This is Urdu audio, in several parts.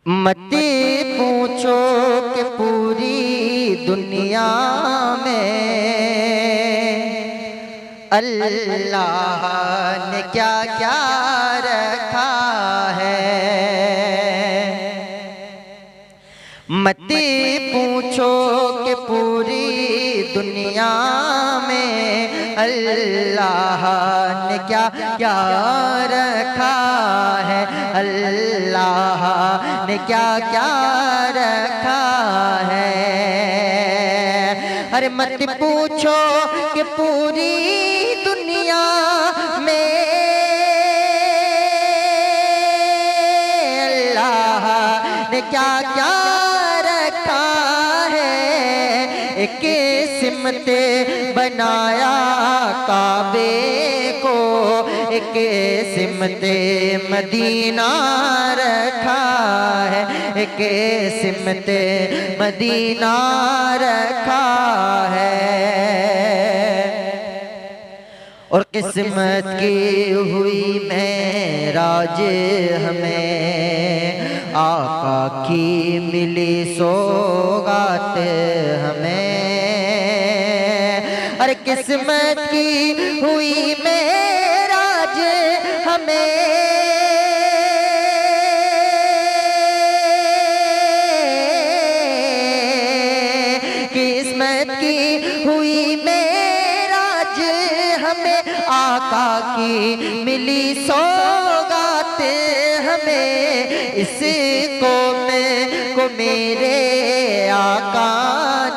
مت پوچھو کہ پوری دنیا میں اللہ نے کیا کیا رکھا ہے۔ مت پوچھو کہ پوری دنیا میں اللہ نے کیا کیا رکھا ہے، اللہ نے کیا کیا رکھا ہے۔ ارے مت پوچھو کہ پوری دنیا میں اللہ نے کیا کیا رکھا ہے۔ ایک سمت بنایا کعبے کو، ایک سمت مدینہ رکھا ہے، ایک سمت مدینہ رکھا ہے۔ اور قسمت کی ہوئی معراج ہمیں، آقا کی ملی سوغات ہمیں۔ اور قسمت کی ہوئی معراج ہمیں، قسمت کی ہوئی معراج ہمیں، آقا کی ملی سوغات ہمیں۔ اس قوم کو میرے آقا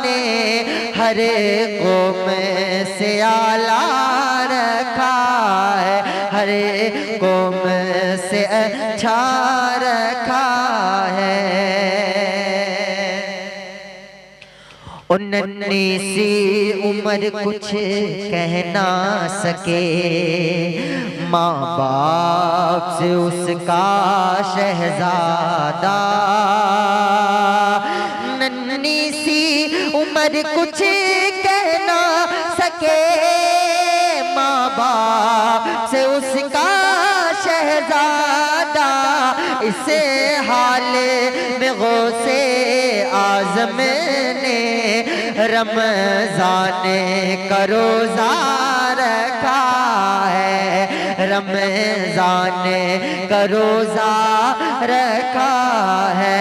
نے ہر قوم سے اعلیٰ رکھا ہے، ہر قوم سے اچھا رکھا ہے۔ اور ننھی سی عمر کچھ کہہ نہ سکے، ماں باپ سے اس کا شہزادہ۔ ننھی سی عمر کچھ کہہ نہ سکے، ماں باپ سے اس کا شہزادہ۔ اس حال میں غوث اعظم نے رمضان کا روزہ رکھا ہے، رمضان کا روزہ رکھا ہے۔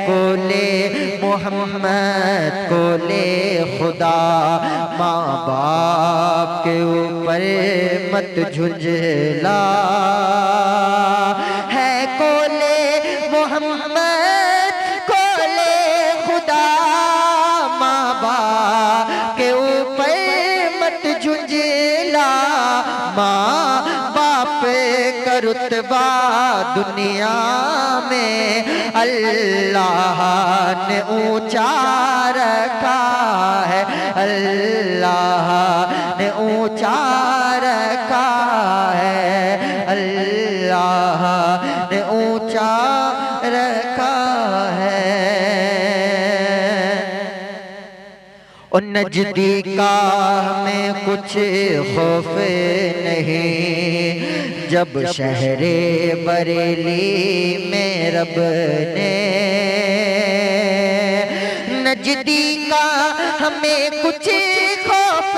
کولے محمد کولے خدا، ماں باپ کے اوپر مت جھنجھلا۔ ہے کولے محمد کولے خدا، ماں باپ کے اوپر مت جھنجھلا۔ ماں باپ کا رتبہ دنیا میں اللہ نے اونچا رکھا ہے، اللہ نے اونچا رکھا ہے، اللہ نے اونچا رکھا ہے۔ اور نجدی کا ہمیں کچھ خوف نہیں، جب شہر بریلی میں رب نے، نجدی کا ہمیں کچھ خوف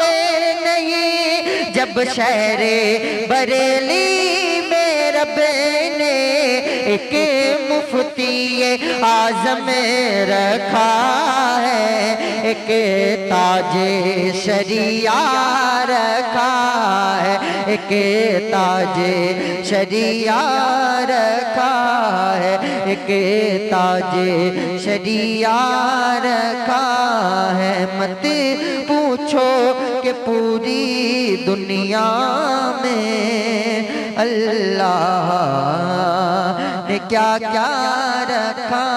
نہیں، جب شہر بریلی میں رب نے ایک مفتی اعظم رکھا ہے، ایک تاج شریعہ رکھا ہے، ایک تاج شریعہ رکھا ہے، ایک تاج شریعہ رکھا ہے۔ مت پوچھو کہ پوری دنیا میں اللہ نے کیا کیا رکھا